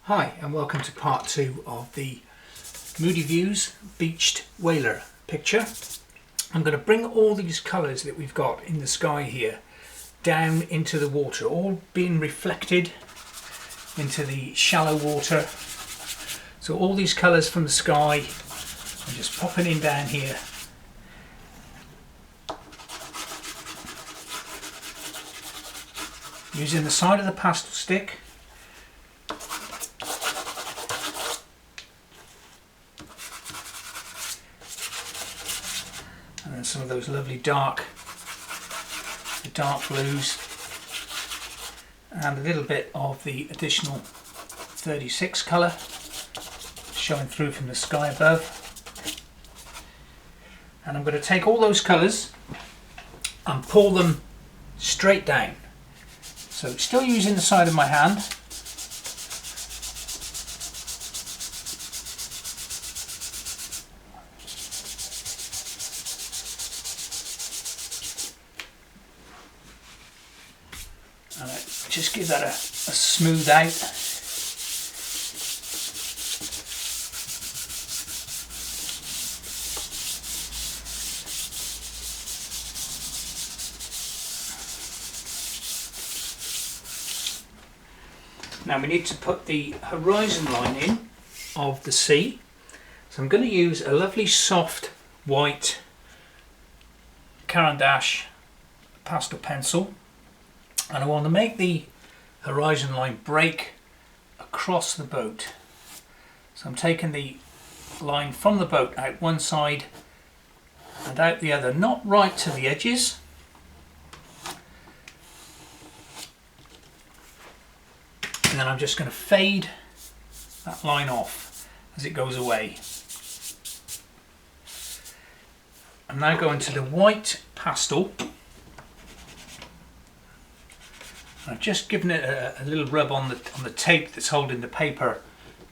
Hi and welcome to part 2 of the Moody Views beached whaler picture. I'm going to bring all these colours that we've got in the sky here down into the water, all being reflected into the shallow water. So all these colours from the sky are just popping in down here. Using the side of the pastel stick. And then some of those lovely dark blues, and a little bit of the additional 36 colour showing through from the sky above. And I'm going to take all those colours and pull them straight down. So still using the side of my hand. And just give that a smooth out. Now we need to put the horizon line in of the sea. So I'm going to use a lovely soft white Caran d'Ache pastel pencil. And I want to make the horizon line break across the boat. So I'm taking the line from the boat out one side and out the other, not right to the edges. And then I'm just going to fade that line off as it goes away. I'm now going to the white pastel. I've just given it a little rub on the tape that's holding the paper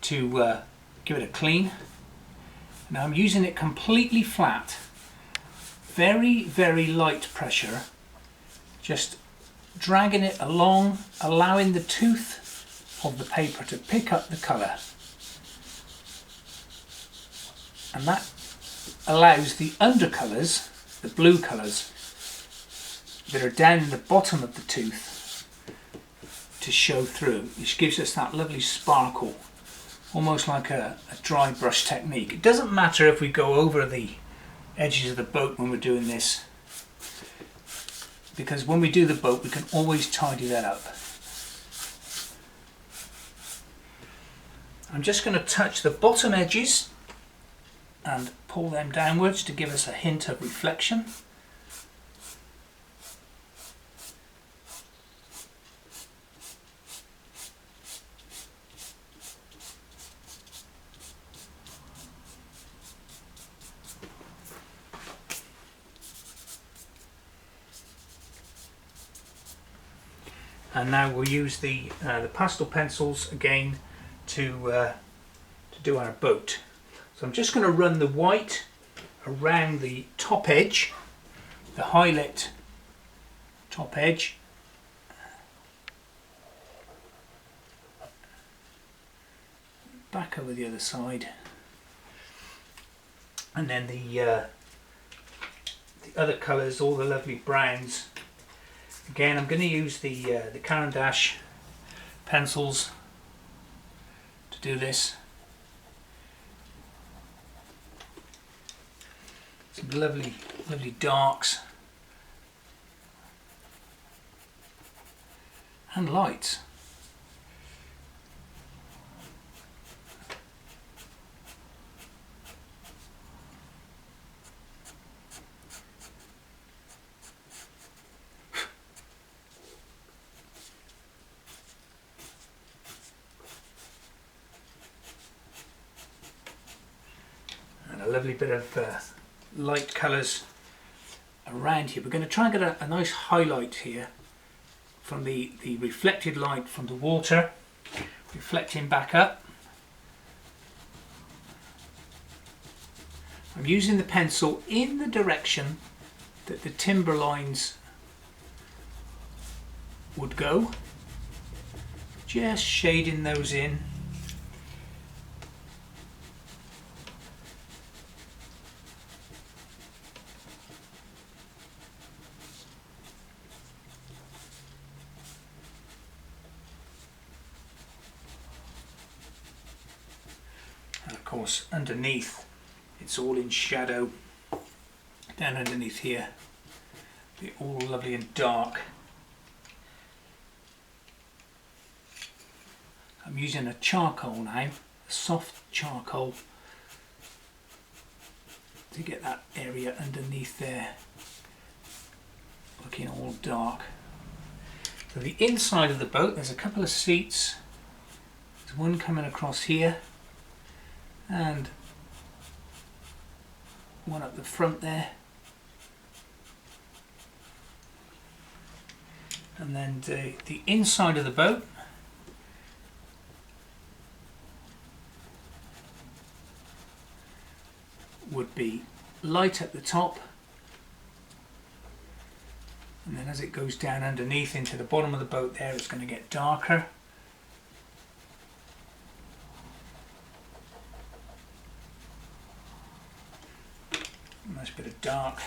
to give it a clean. Now I'm using it completely flat, very light pressure, just dragging it along, allowing the tooth of the paper to pick up the colour, and that allows the undercolours, the blue colours that are down in the bottom of the tooth, to show through, which gives us that lovely sparkle, almost like a dry brush technique. It doesn't matter if we go over the edges of the boat when we're doing this, because when we do the boat we can always tidy that up. I'm just going to touch the bottom edges and pull them downwards to give us a hint of reflection. And now we'll use the pastel pencils again to do our boat. So I'm just going to run the white around the top edge, the highlight top edge, back over the other side, and then the other colours, all the lovely browns. Again, I'm going to use the Caran d'Ache pencils to do this. Some lovely darks and lights. A lovely bit of light colours around here. We're going to try and get a nice highlight here from the reflected light from the water reflecting back up. I'm using the pencil in the direction that the timber lines would go, just shading those in course underneath it's all in shadow. Down underneath here, be all lovely and dark. I'm using a charcoal now, a soft charcoal, to get that area underneath there looking all dark. So the inside of the boat, there's a couple of seats. There's one coming across here and one up the front there. And then the inside of the boat would be light at the top, and then as it goes down underneath into the bottom of the boat there, it's going to get darker. Nice bit of dark.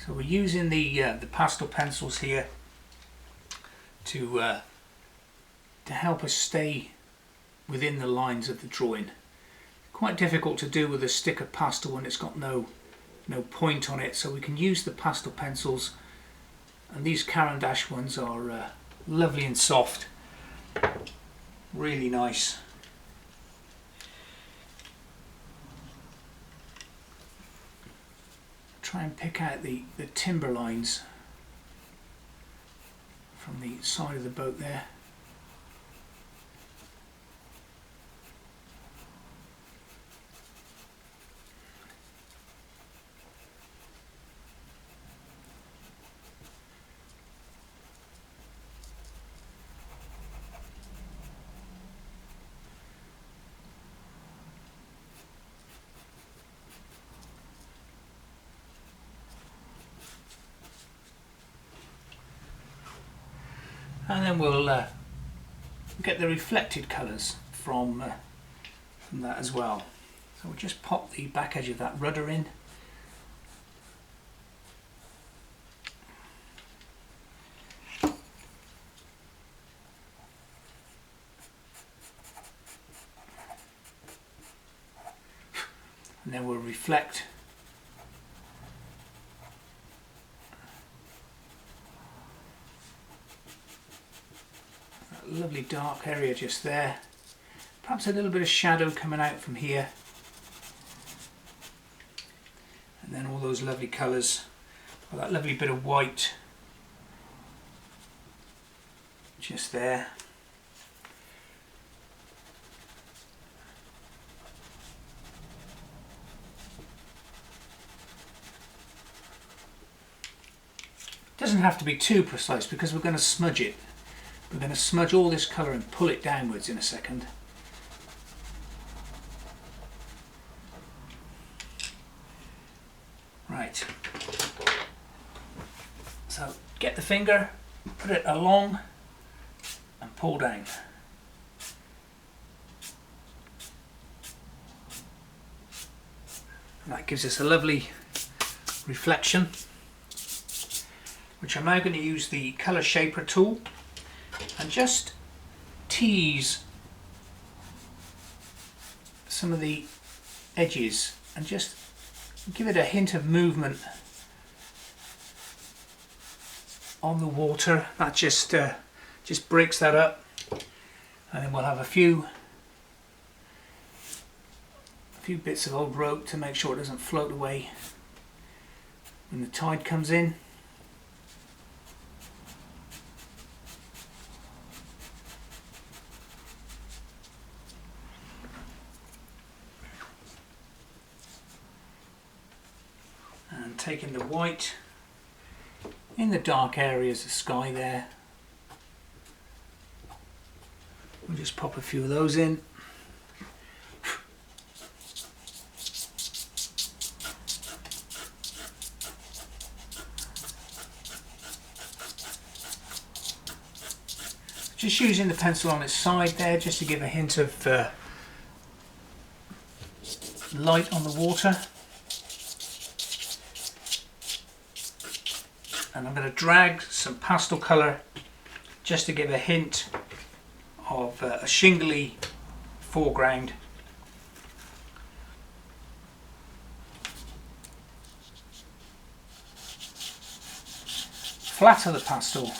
So we're using the pastel pencils here to help us stay within the lines of the drawing. Quite difficult to do with a stick of pastel when it's got no point on it, so we can use the pastel pencils, and these Caran d'Ache ones are lovely and soft, really nice. Try and pick out the timber lines from the side of the boat there. And then we'll get the reflected colours from that as well. So we'll just pop the back edge of that rudder in. And then we'll reflect that lovely dark area just there. Perhaps a little bit of shadow coming out from here. And then all those lovely colours. Well, that lovely bit of white just there. Doesn't have to be too precise because we're going to smudge it. We're going to smudge all this colour and pull it downwards in a second. Right. So get the finger, put it along and pull down. And that gives us a lovely reflection, which I'm now going to use the colour shaper tool and just tease some of the edges and just give it a hint of movement on the water. That just breaks that up, and then we'll have a few bits of old rope to make sure it doesn't float away when the tide comes in. And taking the white in the dark areas of sky there, we'll just pop a few of those in. Just using the pencil on its side there just to give a hint of light on the water. and I'm going to drag some pastel colour just to give a hint of a shingly foreground. Flatter the pastel.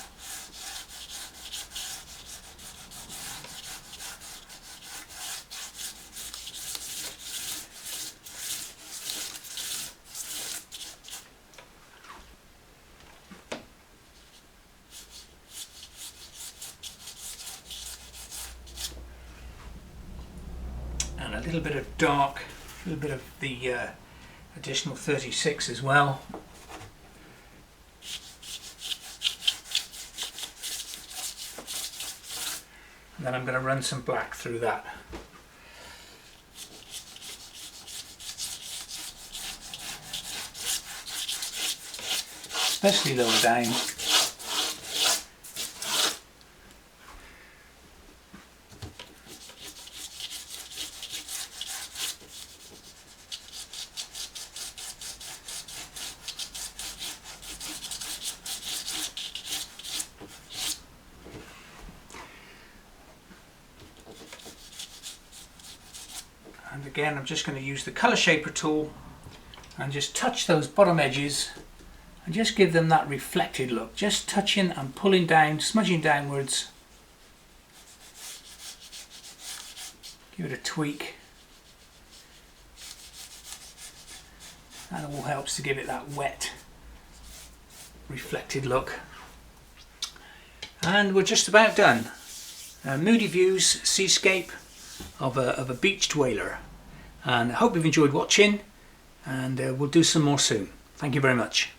And a little bit of dark, a little bit of the additional 36 as well. And then I'm going to run some black through that. Especially lower down. And again, I'm just going to use the colour shaper tool and just touch those bottom edges and just give them that reflected look. Just touching and pulling down, smudging downwards. Give it a tweak. And it all helps to give it that wet, reflected look. And we're just about done. Moody Views seascape of a beached whaler. And I hope you've enjoyed watching, and we'll do some more soon. Thank you very much.